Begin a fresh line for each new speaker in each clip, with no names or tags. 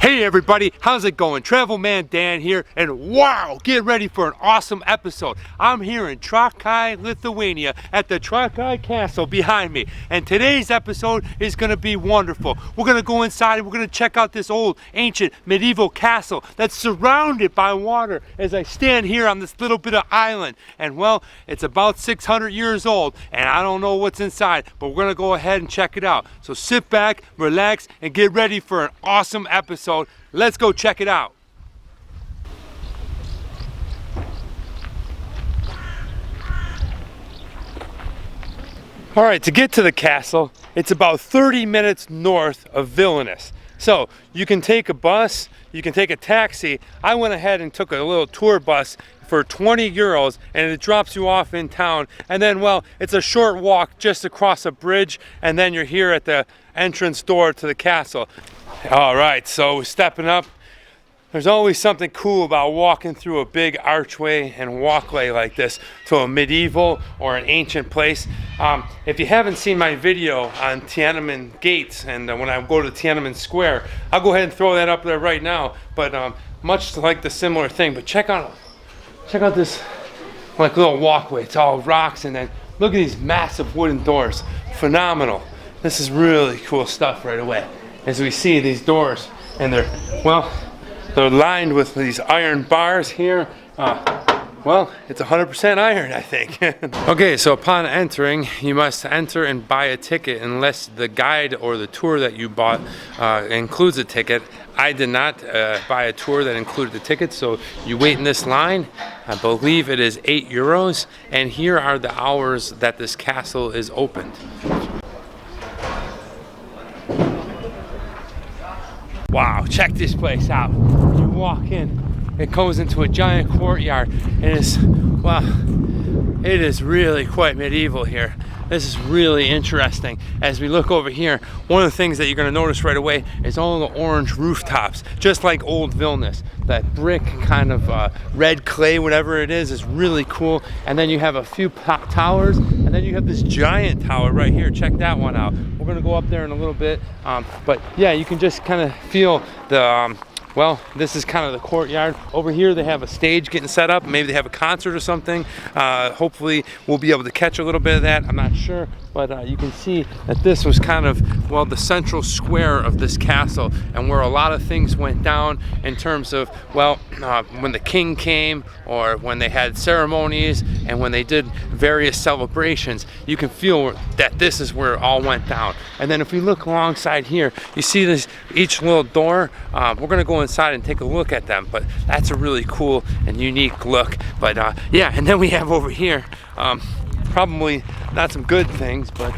Hey everybody, how's it going? Travel Man Dan here, and wow, get ready for an awesome episode. I'm here in Trakai, Lithuania at the Trakai Castle behind me, and today's episode is going to be wonderful. We're going to go inside and we're going to check out this old ancient medieval castle that's surrounded by water as I stand here on this little bit of island. And well, it's about 600 years old and I don't know what's inside, but we're going to go ahead and check it out. So sit back, relax, and get ready for an awesome episode. Let's go check it out. All right, to get to the castle, it's about 30 minutes north of Vilnius. So you can take a bus, you can take a taxi. I went ahead and took a little tour bus for 20 euros and it drops you off in town. And then, well, it's a short walk just across a bridge and then you're here at the entrance door to the castle. All right, so we're stepping up. There's always something cool about walking through a big archway and walkway like this to a medieval or an ancient place. If you haven't seen my video on Tiananmen gates and when I go to Tiananmen Square, I'll go ahead and throw that up there right now. But much like the similar thing, but check out this like little walkway. It's all rocks, and then look at these massive wooden doors. Phenomenal. This is really cool stuff right away. As we see these doors, and they're lined with these iron bars here. Well, it's 100% iron, I think. Okay, so upon entering, you must enter and buy a ticket unless the guide or the tour that you bought includes a ticket. I did not buy a tour that included the ticket, so you wait in this line. I believe it is 8 euros, and here are the hours that this castle is opened. Wow, check this place out. When you walk in, it goes into a giant courtyard, and it is really quite medieval here. This is really interesting. As we look over here, one of the things that you're going to notice right away is all the orange rooftops, just like old Vilnius. That brick kind of red clay, whatever it is really cool. And then you have a few towers, and then you have this giant tower right here. Check that one out. We're going to go up there in a little bit. But yeah, you can just kind of feel the well, this is kind of the courtyard. Over here they have a stage getting set up. Maybe they have a concert or something. Hopefully we'll be able to catch a little bit of that. I'm not sure, but you can see that this was kind of, well, the central square of this castle and where a lot of things went down in terms of, well, when the king came or when they had ceremonies and when they did various celebrations. You can feel that this is where it all went down. And then if we look alongside here, you see this, each little door. We're gonna go inside and take a look at them, but that's a really cool and unique look. But yeah, and then we have over here probably not some good things, but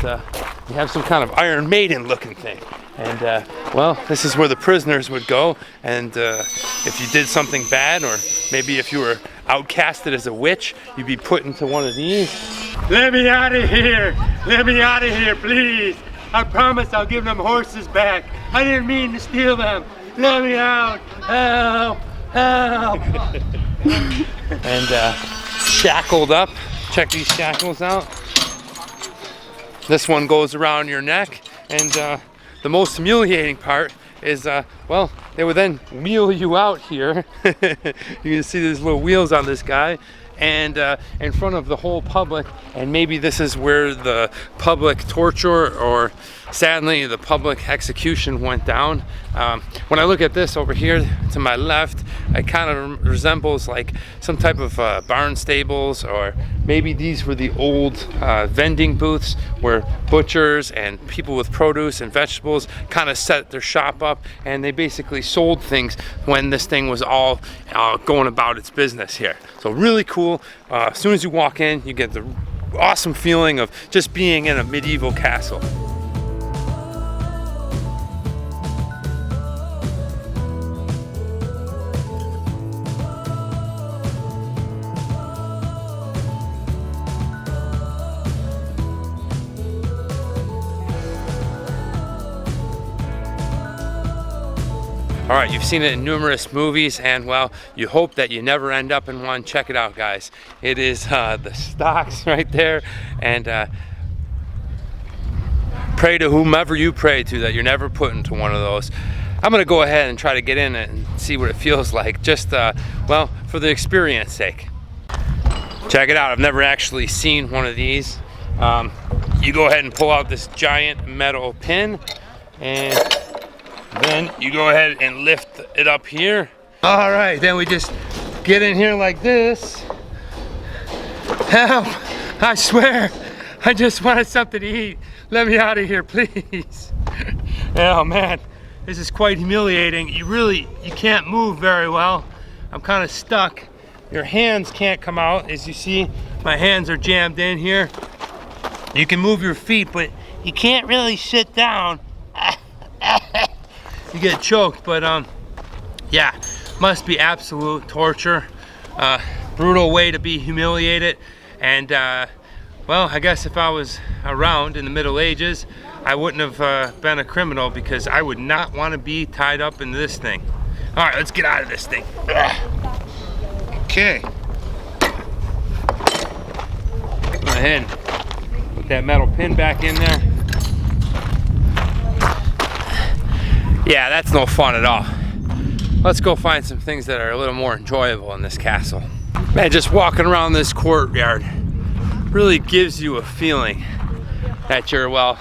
we have some kind of Iron Maiden looking thing. And well, this is where the prisoners would go, and if you did something bad, or maybe if you were outcasted as a witch, you'd be put into one of these. Let me out of here! Let me out of here, please! I promise I'll give them horses back. I didn't mean to steal them. Let me out! Help! Help! And shackled up. Check these shackles out. This one goes around your neck, and the most humiliating part is, well, they would then wheel you out here. You can see these little wheels on this guy, and in front of the whole public. And maybe this is where the public torture, or sadly the public execution, went down. When I look at this over here to my left, it kind of resembles like some type of barn stables, or maybe these were the old vending booths where butchers and people with produce and vegetables kind of set their shop up, and they basically sold things when this thing was all going about its business here. So really cool. As soon as you walk in, you get the awesome feeling of just being in a medieval castle. All right, you've seen it in numerous movies, and well, you hope that you never end up in one. Check it out, guys. It is the stocks right there, and pray to whomever you pray to that you're never put into one of those. I'm gonna go ahead and try to get in it and see what it feels like, just well, for the experience sake. Check it out, I've never actually seen one of these. You go ahead and pull out this giant metal pin, and then you go ahead and lift it up here. All right, then we just get in here like this. Help, I swear, I just wanted something to eat. Let me out of here, please. Oh man, this is quite humiliating. You can't move very well. I'm kind of stuck. Your hands can't come out. As you see, my hands are jammed in here. You can move your feet, but you can't really sit down. You get choked, but yeah, must be absolute torture. Brutal way to be humiliated. And well, I guess if I was around in the Middle Ages, I wouldn't have been a criminal, because I would not want to be tied up in this thing. All right, let's get out of this thing. Okay. Go ahead and put that metal pin back in there. Yeah, that's no fun at all. Let's go find some things that are a little more enjoyable in this castle. Man, just walking around this courtyard really gives you a feeling that you're, well,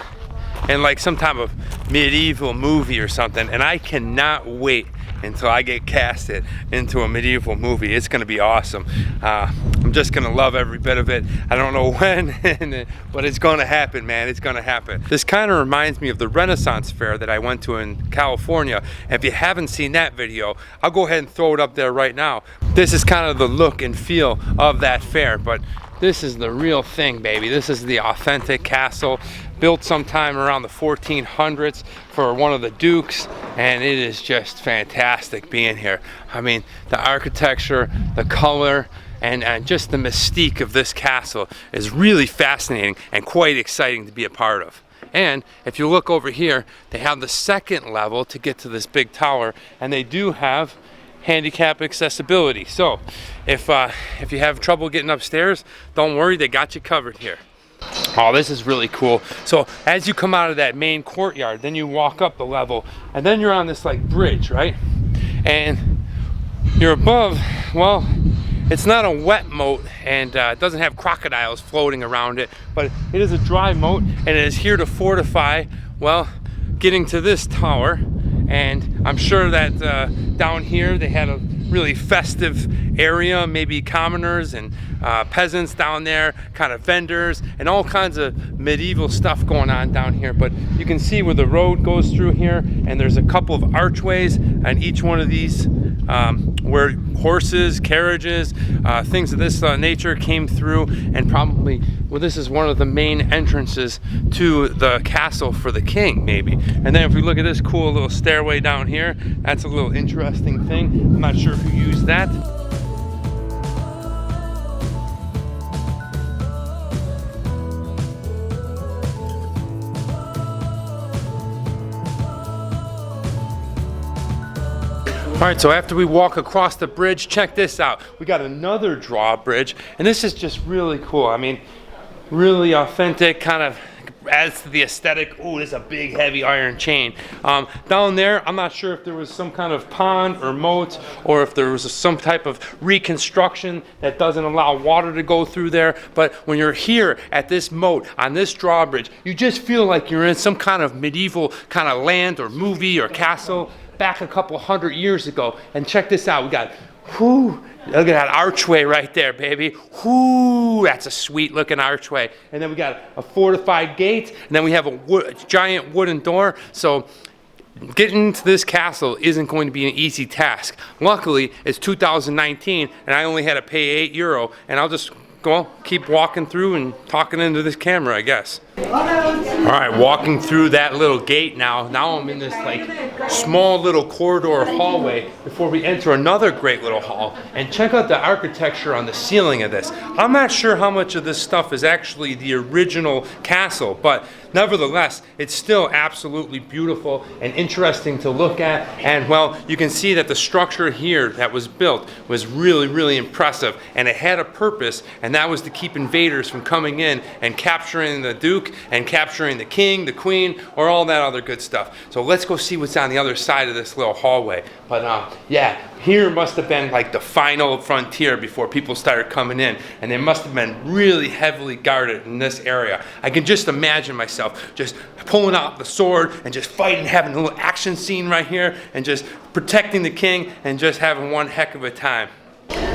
in like some type of medieval movie or something, and I cannot wait until I get casted into a medieval movie. It's gonna be awesome. I'm just gonna love every bit of it. I don't know when, but it's gonna happen, man. It's gonna happen. This kind of reminds me of the Renaissance fair that I went to in California. If you haven't seen that video, I'll go ahead and throw it up there right now. This is kind of the look and feel of that fair, but this is the real thing, baby. This is the authentic castle, built sometime around the 1400s for one of the dukes, and it is just fantastic being here. I mean, the architecture, the color, and just the mystique of this castle is really fascinating and quite exciting to be a part of. And if you look over here, they have the second level to get to this big tower, and they do have handicap accessibility. So if you have trouble getting upstairs, don't worry, they got you covered here. Oh, this is really cool. So as you come out of that main courtyard, then you walk up the level, and then you're on this like bridge, right? And you're above, well, it's not a wet moat, and it doesn't have crocodiles floating around it, but it is a dry moat, and it is here to fortify, well, getting to this tower. And I'm sure that down here they had a really festive area, maybe commoners and peasants down there, kind of vendors, and all kinds of medieval stuff going on down here. But you can see where the road goes through here, and there's a couple of archways, and each one of these where horses, carriages, things of this nature came through, and probably, well, this is one of the main entrances to the castle for the king, maybe. And then if we look at this cool little stairway down here, that's a little interesting thing. I'm not sure who used that. All right, so after we walk across the bridge, check this out. We got another drawbridge, and this is just really cool. I mean, really authentic, kind of adds to the aesthetic. Oh, there's a big heavy iron chain. Down there, I'm not sure if there was some kind of pond or moat, or if there was some type of reconstruction that doesn't allow water to go through there. But when you're here at this moat, on this drawbridge, you just feel like you're in some kind of medieval kind of land or movie or castle back a couple hundred years ago. And check this out, we got, whoo, look at that archway right there, baby. Whoo, that's a sweet looking archway. And then we got a fortified gate, and then we have a giant wooden door. So getting to this castle isn't going to be an easy task. Luckily, it's 2019, and I only had to pay €8, and I'll just keep walking through and talking into this camera, I guess. All right, walking through that little gate now. Now I'm in this like small little corridor hallway before we enter another great little hall. And check out the architecture on the ceiling of this. I'm not sure how much of this stuff is actually the original castle, but nevertheless, it's still absolutely beautiful and interesting to look at. And well, you can see that the structure here that was built was really, really impressive, and it had a purpose, and that was to keep invaders from coming in and capturing the Duke duke and capturing the king, the queen, or all that other good stuff. So let's go see what's on the other side of this little hallway. But yeah, here must have been like the final frontier before people started coming in, and they must have been really heavily guarded in this area. I can just imagine myself just pulling out the sword and just fighting, having a little action scene right here, and just protecting the king and just having one heck of a time.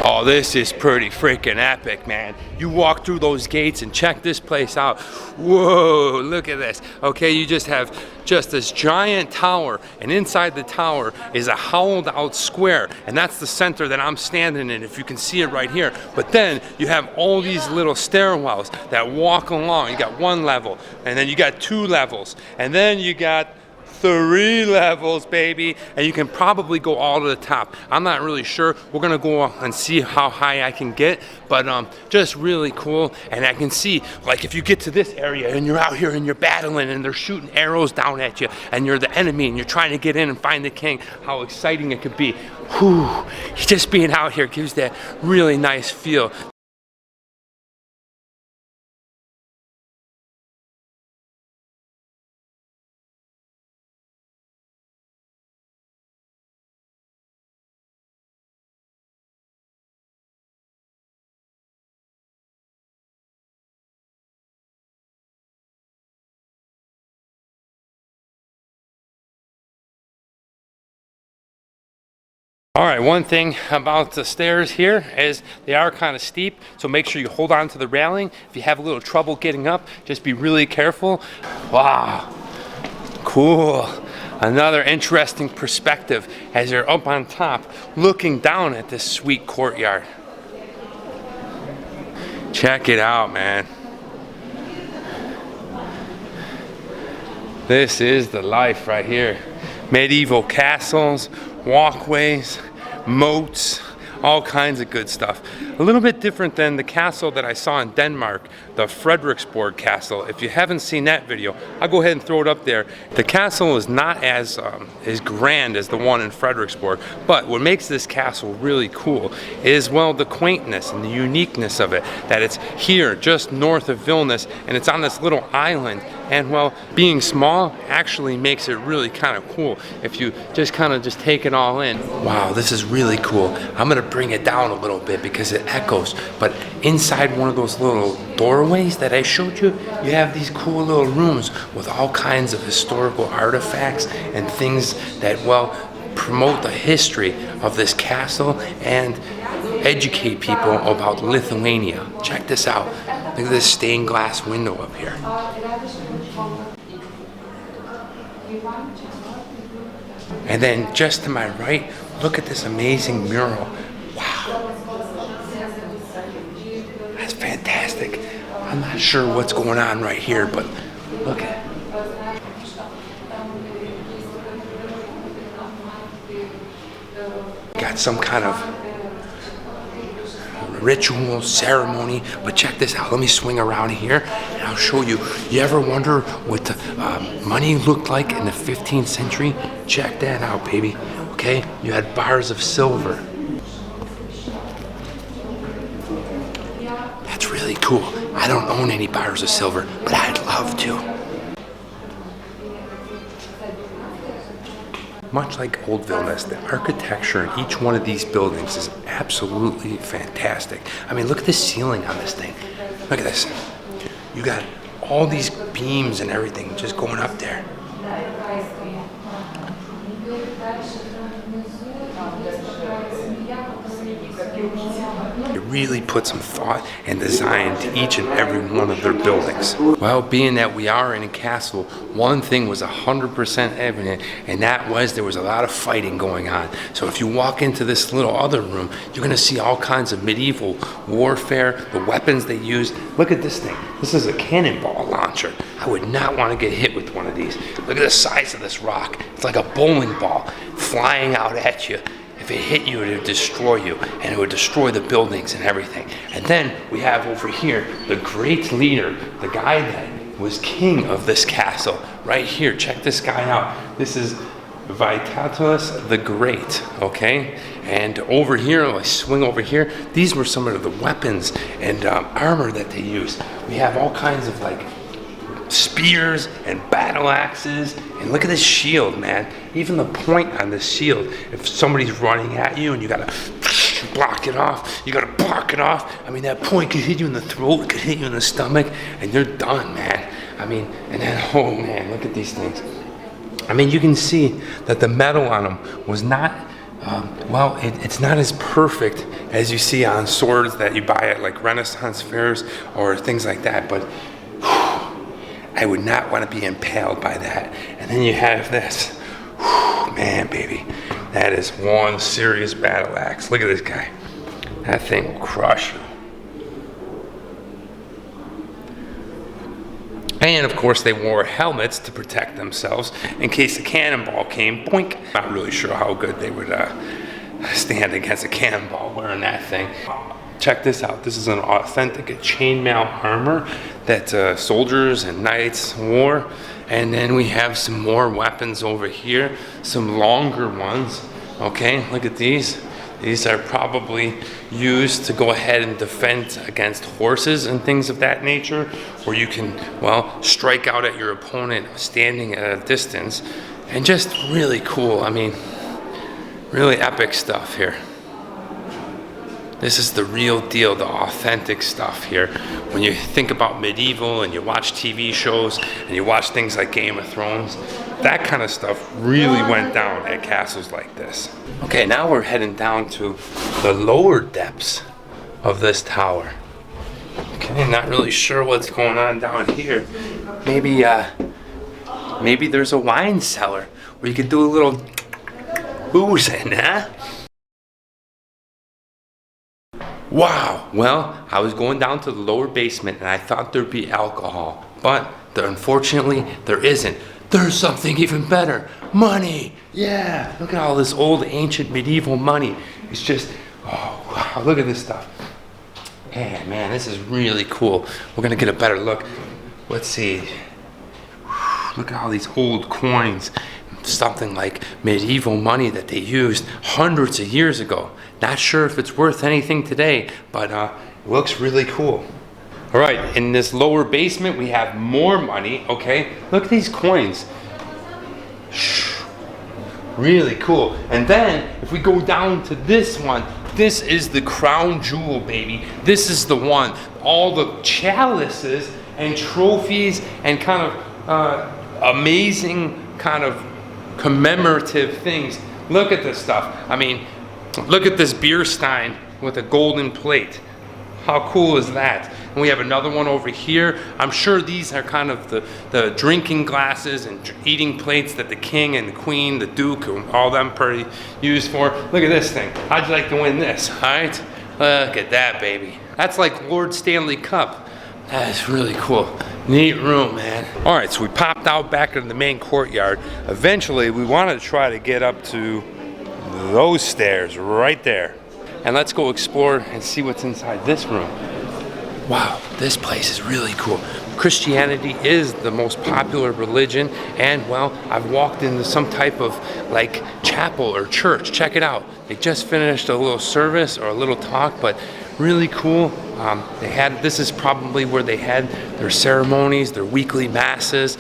Oh, this is pretty freaking epic, man. You walk through those gates and check this place out. Whoa, look at this. Okay, you just have just this giant tower, and inside the tower is a hollowed out square, and that's the center that I'm standing in, if you can see it right here. But then you have all these little stairwells that walk along. You got 1 level, and then you got 2 levels, and then you got 3 levels, baby, and you can probably go all to the top. I'm not really sure. We're gonna go and see how high I can get, but just really cool. And I can see, like, if you get to this area and you're out here and you're battling and they're shooting arrows down at you and you're the enemy and you're trying to get in and find the king, how exciting it could be. Whew, just being out here gives that really nice feel. All right, one thing about the stairs here is they are kind of steep, so make sure you hold on to the railing. If you have a little trouble getting up, just be really careful. Wow, cool. Another interesting perspective as you're up on top, looking down at this sweet courtyard. Check it out, man. This is the life right here. Medieval castles, walkways, moats, all kinds of good stuff. A little bit different than the castle that I saw in Denmark, the Frederiksborg Castle. If you haven't seen that video, I'll go ahead and throw it up there. The castle is not as grand as the one in Frederiksborg, but what makes this castle really cool is, well, the quaintness and the uniqueness of it, that it's here just north of Vilnius, and it's on this little island. And well, being small actually makes it really kind of cool if you just kind of just take it all in. Wow, this is really cool. I'm gonna bring it down a little bit because it echoes, but inside one of those little doorways that I showed you, you have these cool little rooms with all kinds of historical artifacts and things that, well, promote the history of this castle and educate people about Lithuania. Check this out. Look at this stained glass window up here. And then just to my right, look at this amazing mural. Wow. That's fantastic. I'm not sure what's going on right here, but look at it. Got some kind of ritual, ceremony, but check this out. Let me swing around here and I'll show you. You ever wonder what the money looked like in the 15th century? Check that out, baby. Okay, you had bars of silver. That's really cool. I don't own any bars of silver, but I'd love to. Much like old Vilnius, the architecture in each one of these buildings is absolutely fantastic. I mean, look at the ceiling on this thing. Look at this. You got all these beams and everything just going up there. It really put some thought and design to each and every one of their buildings. Well, being that we are in a castle, one thing was 100% evident, and that was there was a lot of fighting going on. So if you walk into this little other room, you're gonna see all kinds of medieval warfare, the weapons they used. Look at this thing. This is a cannonball launcher. I would not want to get hit with one of these. Look at the size of this rock. It's like a bowling ball flying out at you. If it hit you, it would destroy you, and it would destroy the buildings and everything. And then we have over here the great leader, the guy that was king of this castle. Right here, check this guy out. This is Vytautas the Great, okay? And over here, I swing over here, these were some of the weapons and armor that they used. We have all kinds of like spears and battle axes. And look at this shield, man. Even the point on this shield, if somebody's running at you and you gotta block it off, you gotta block it off. I mean, that point could hit you in the throat, could hit you in the stomach, and you're done, man. I mean, and then, oh man, look at these things. I mean, you can see that the metal on them was not, well, it's not as perfect as you see on swords that you buy at like Renaissance fairs or things like that, but I would not want to be impaled by that. And then you have this. Man, baby, that is one serious battle axe. Look at this guy. That thing will crush you. And of course they wore helmets to protect themselves in case a cannonball came, boink. Not really sure how good they would stand against a cannonball wearing that thing. Check this out. This is an authentic chainmail armor that soldiers and knights wore. And then we have some more weapons over here, some longer ones. Okay, look at these. These are probably used to go ahead and defend against horses and things of that nature, where you can, well, strike out at your opponent standing at a distance. And just really cool. I mean, really epic stuff here. This is the real deal, the authentic stuff here. When you think about medieval and you watch TV shows and you watch things like Game of Thrones, that kind of stuff really went down at castles like this. Okay, now we're heading down to the lower depths of this tower. Okay, not really sure what's going on down here. Maybe there's a wine cellar where you could do a little boozing, huh? Wow, well, I was going down to the lower basement and I thought there'd be alcohol, but unfortunately there isn't. There's something even better, money. Yeah, look at all this old ancient medieval money. It's just, oh wow, look at this stuff. Yeah, man, this is really cool. We're gonna get a better look. Let's see. Look at all these old coins. Something like medieval money that they used hundreds of years ago. Not sure if it's worth anything today, but it looks really cool. All right, in this lower basement, we have more money, okay? Look at these coins. Really cool. And then, if we go down to this one, this is the crown jewel, baby. This is the one. All the chalices and trophies and kind of amazing kind of commemorative things. Look at this stuff. I mean, look at this beer stein with a golden plate. How cool is that? And we have another one over here. I'm sure these are kind of the drinking glasses and eating plates that the king and the queen, the duke, and all them pretty used for. Look at this thing. How'd you like to win this? All right? Look at that, baby. That's like Lord Stanley Cup. That is really cool. Neat room, man. All right, so we popped out back into the main courtyard. Eventually, we wanted to try to get up to those stairs right there. And let's go explore and see what's inside this room. Wow, this place is really cool. Christianity is the most popular religion, and well, I've walked into some type of like chapel or church. Check it out. They just finished a little service or a little talk, but really cool. This is probably where they had their ceremonies, their weekly masses.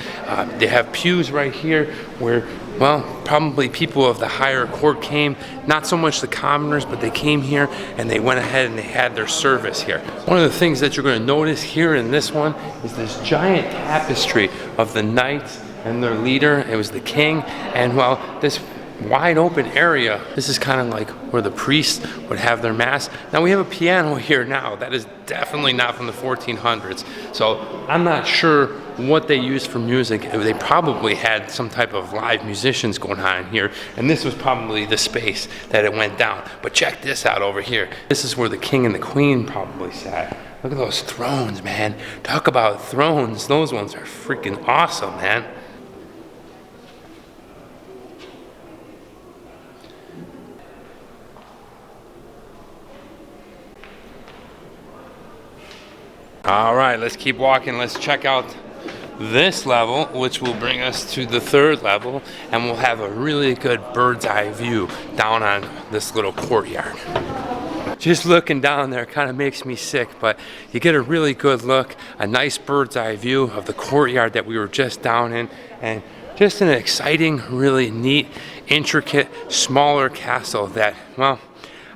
They have pews right here where, well, probably people of the higher court came, not so much the commoners, but they came here and they went ahead and they had their service here. One of the things that you're going to notice here in this one is this giant tapestry of the knights and their leader. It was the king, and well, this wide open area. This is kind of like where the priests would have their mass. Now we have a piano here now. That is definitely not from the 1400s. So I'm not sure what they used for music. They probably had some type of live musicians going on here. And this was probably the space that it went down. But check this out over here. This is where the king and the queen probably sat. Look at those thrones, man. Talk about thrones. Those ones are freaking awesome, man. All right, let's keep walking. Let's check out this level, which will bring us to the third level, and we'll have a really good bird's eye view down on this little courtyard. just looking down there kind of makes me sick, but you get a really good look, a nice bird's eye view of the courtyard that we were just down in, and just an exciting, really neat, intricate, smaller castle that, well,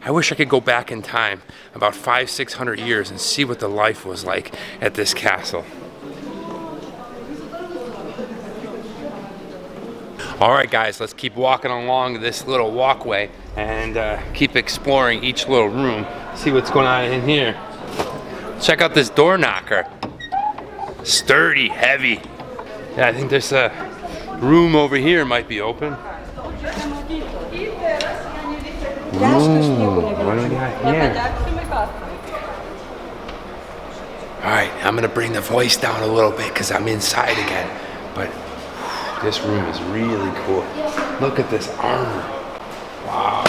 I wish I could go back in time about 500-600 years and see what the life was like at this castle. All right, guys, let's keep walking along this little walkway and keep exploring each little room, see what's going on in here. Check out this door knocker. Sturdy, heavy. Yeah, I think there's a room over here might be open. Ooh, what do we got here? All right, I'm gonna bring the voice down a little bit because I'm inside again, but this room is really cool. Look at this armor. Wow.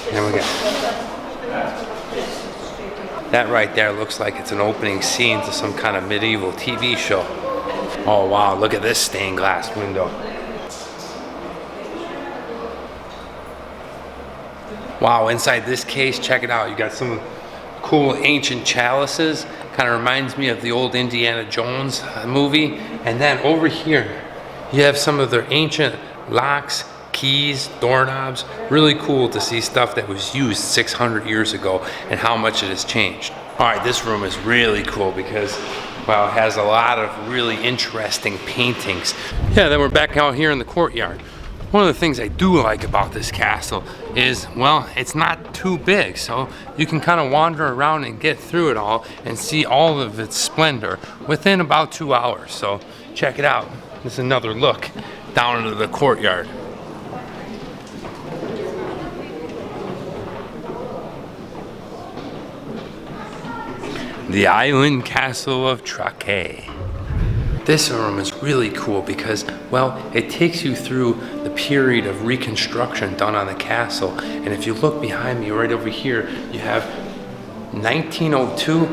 There we go. That right there looks like it's an opening scene to some kind of medieval TV show. Oh wow, look at this stained glass window. Wow, inside this case, check it out. You got some cool ancient chalices. Kind of reminds me of the old Indiana Jones movie. And then over here, you have some of their ancient locks, keys, doorknobs. Really cool to see stuff that was used 600 years ago and how much it has changed. All right, this room is really cool because, well, it has a lot of really interesting paintings. Yeah, then we're back out here in the courtyard. One of the things I do like about this castle is, well, it's not too big, so you can kind of wander around and get through it all and see all of its splendor within about 2 hours. So check it out. This is another look down into the courtyard. The island castle of Trakai. This room is really cool because, well, it takes you through the period of reconstruction done on the castle. And if you look behind me right over here, you have 1902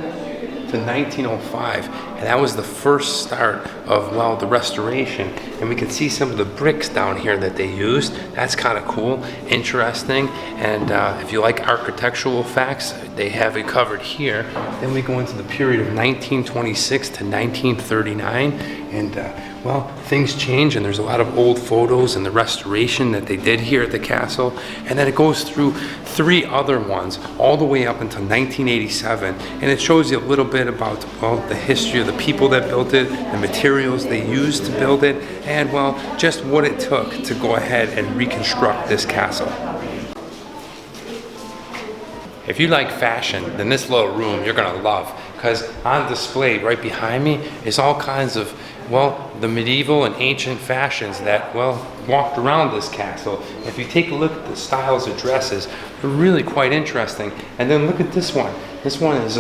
to 1905. And that was the first start of, well, the restoration. And we can see some of the bricks down here that they used. That's kind of cool, interesting. And if you like architectural facts, they have it covered here. Then we go into the period of 1926 to 1939. And well, things change and there's a lot of old photos and the restoration that they did here at the castle. And then it goes through 3 other ones all the way up until 1987. And it shows you a little bit about, well, the history of the people that built it, the materials they used to build it, and, well, just what it took to go ahead and reconstruct this castle. If you like fashion, then this little room you're gonna love, because on display right behind me is all kinds of, well, the medieval and ancient fashions that, well, walked around this castle. If you take a look at the styles of dresses, they're really quite interesting. And then look at this one. This one is,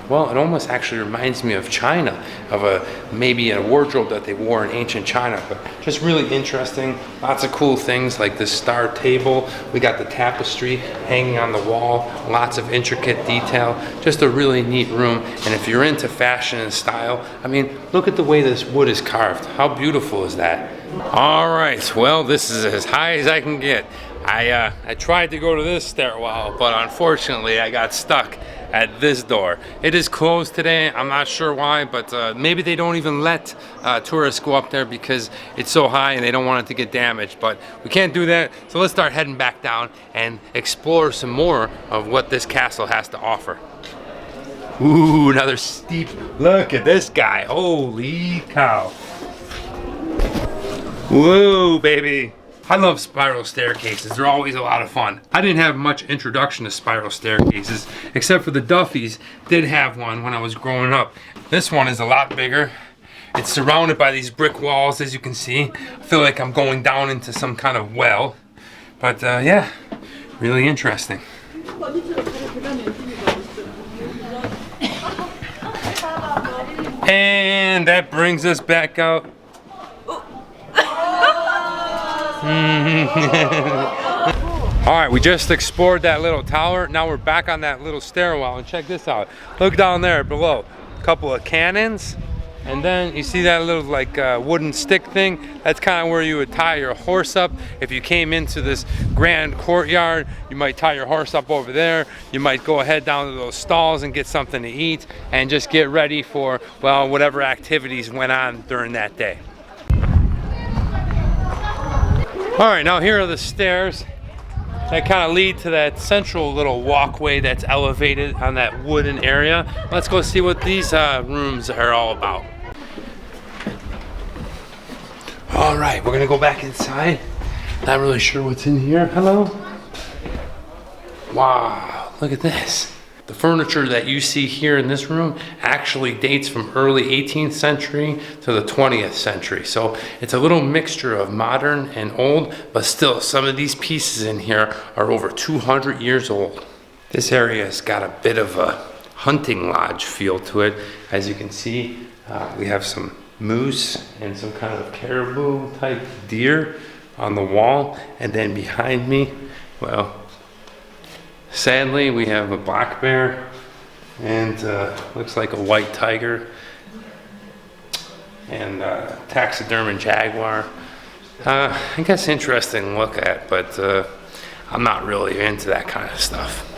well, it almost actually reminds me of China, of maybe a wardrobe that they wore in ancient China, but just really interesting. Lots of cool things like this star table. We got the tapestry hanging on the wall, lots of intricate detail. Just a really neat room. And if you're into fashion and style, I mean, look at the way this wood is carved. How beautiful is that? All right, well, this is as high as I can get. I tried to go to this stairwell, but unfortunately I got stuck at this door. It is closed today. I'm not sure why, but maybe they don't even let tourists go up there because it's so high and they don't want it to get damaged. But we can't do that, so let's start heading back down and explore some more of what this castle has to offer. Ooh, another steep, look at this guy, holy cow. Whoa, baby. I love spiral staircases. They're always a lot of fun. I didn't have much introduction to spiral staircases, except for the Duffys did have one when I was growing up. This one is a lot bigger. It's surrounded by these brick walls, as you can see. I feel like I'm going down into some kind of well. But yeah, really interesting. And that brings us back out. All right, we just explored that little tower. Now we're back on that little stairwell, and check this out. Look down there below. A couple of cannons. And then you see that little like wooden stick thing? That's kind of where you would tie your horse up. If you came into this grand courtyard, you might tie your horse up over there. You might go ahead down to those stalls and get something to eat and just get ready for, well, whatever activities went on during that day. All right, now here are the stairs that kind of lead to that central little walkway that's elevated on that wooden area. Let's go see what these rooms are all about. All right, we're gonna go back inside. Not really sure what's in here. Hello? Wow, look at this. The furniture that you see here in this room actually dates from early 18th century to the 20th century. So it's a little mixture of modern and old, but still some of these pieces in here are over 200 years old. This area has got a bit of a hunting lodge feel to it. As you can see, we have some moose and some kind of caribou type deer on the wall. And then behind me, well, sadly, we have a black bear and looks like a white tiger and taxidermy jaguar. I guess interesting to look at, but I'm not really into that kind of stuff.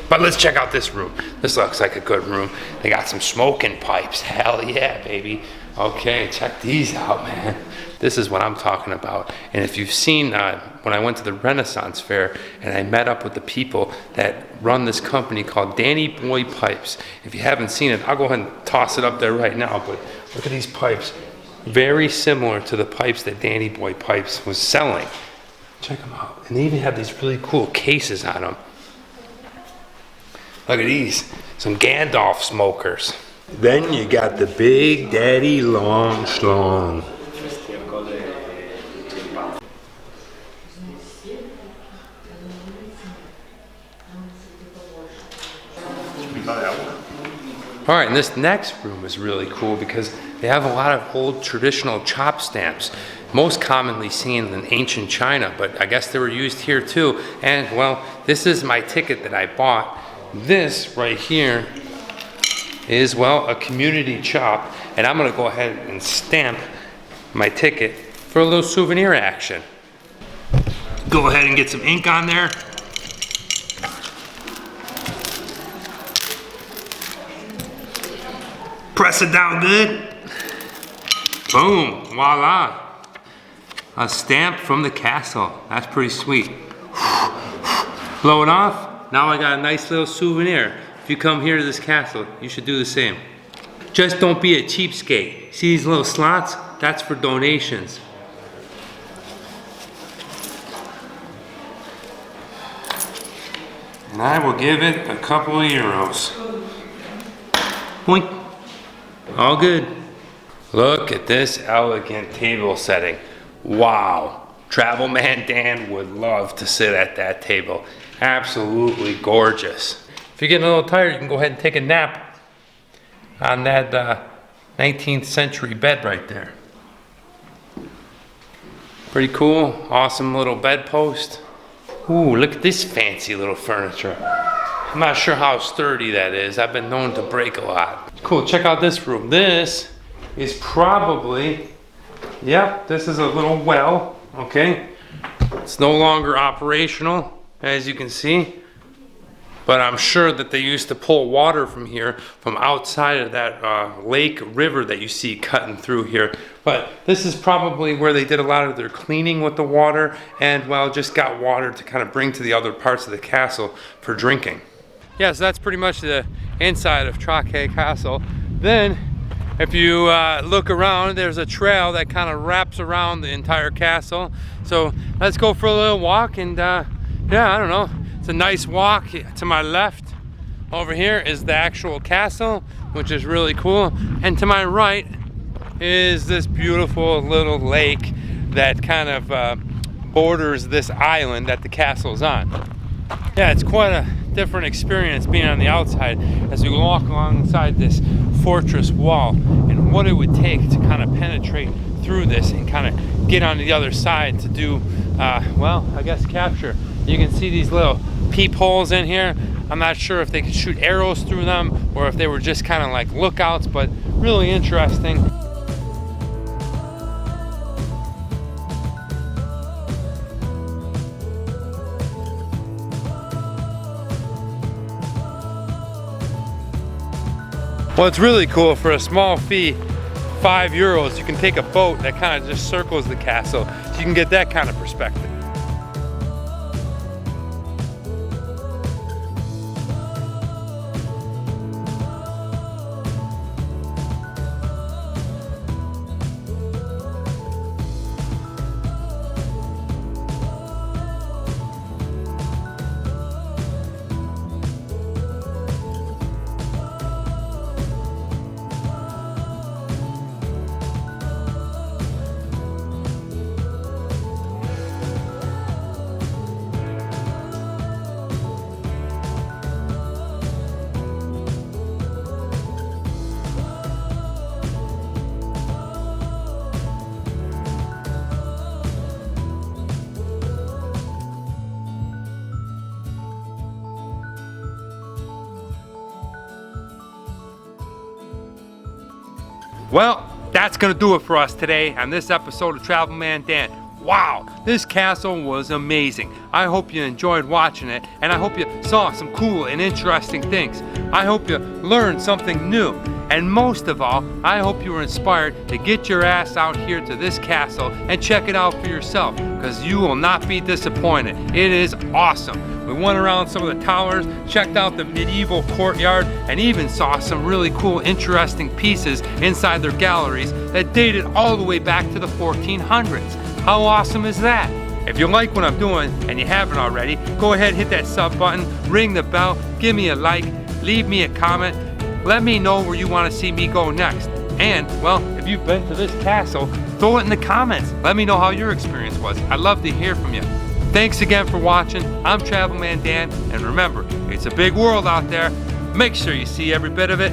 But let's check out this room. This looks like a good room. They got some smoking pipes. Hell yeah, baby. Okay, check these out, man. This is what I'm talking about. And if you've seen when I went to the Renaissance Fair and I met up with the people that run this company called Danny Boy Pipes. If you haven't seen it, I'll go ahead and toss it up there right now, but look at these pipes. Very similar to the pipes that Danny Boy Pipes was selling. Check them out. And they even have these really cool cases on them. Look at these, some Gandalf smokers. Then you got the Big Daddy Long Schlong. All right, and this next room is really cool because they have a lot of old traditional chop stamps, most commonly seen in ancient China, but I guess they were used here too. And well, this is my ticket that I bought. This right here is, well, a community chop, and I'm gonna go ahead and stamp my ticket for a little souvenir action. Go ahead and get some ink on there. Press it down good. Boom, voila. A stamp from the castle. That's pretty sweet. Blow it off. Now I got a nice little souvenir. If you come here to this castle, you should do the same. Just don't be a cheapskate. See these little slots? That's for donations. And I will give it a couple of euros. Boink. All good. Look at this elegant table setting. Wow. Travel Man Dan would love to sit at that table. Absolutely gorgeous. If you're getting a little tired, you can go ahead and take a nap on that 19th century bed right there. Pretty cool. Awesome little bedpost. Ooh, look at this fancy little furniture. I'm not sure how sturdy that is. I've been known to break a lot. Cool, check out this room. This is probably, yep, this is a little well, okay? It's no longer operational, as you can see. But I'm sure that they used to pull water from here, from outside of that lake river that you see cutting through here. But this is probably where they did a lot of their cleaning with the water and, well, just got water to kind of bring to the other parts of the castle for drinking. Yeah, so that's pretty much the inside of Trakai Castle. Then, if you look around, there's a trail that kind of wraps around the entire castle. So let's go for a little walk and yeah, I don't know. It's a nice walk. To my left over here is the actual castle, which is really cool. And to my right is this beautiful little lake that kind of borders this island that the castle's on. Yeah, it's quite a different experience being on the outside as we walk alongside this fortress wall and what it would take to kind of penetrate through this and kind of get on the other side to do, well, I guess capture. You can see these little peepholes in here. I'm not sure if they could shoot arrows through them or if they were just kind of like lookouts, but really interesting. Well, it's really cool. For a small fee, €5, you can take a boat that kind of just circles the castle, so you can get that kind of perspective. Well, that's gonna do it for us today on this episode of Travel Man Dan. Wow, this castle was amazing. I hope you enjoyed watching it, and I hope you saw some cool and interesting things. I hope you learned something new. And most of all, I hope you were inspired to get your ass out here to this castle and check it out for yourself, because you will not be disappointed. It is awesome. We went around some of the towers, checked out the medieval courtyard, and even saw some really cool, interesting pieces inside their galleries that dated all the way back to the 1400s. How awesome is that? If you like what I'm doing and you haven't already, go ahead and hit that sub button, ring the bell, give me a like, leave me a comment. Let me know where you want to see me go next. And, well, if you've been to this castle, throw it in the comments. Let me know how your experience was. I'd love to hear from you. Thanks again for watching. I'm Travel Man Dan, and remember, it's a big world out there. Make sure you see every bit of it.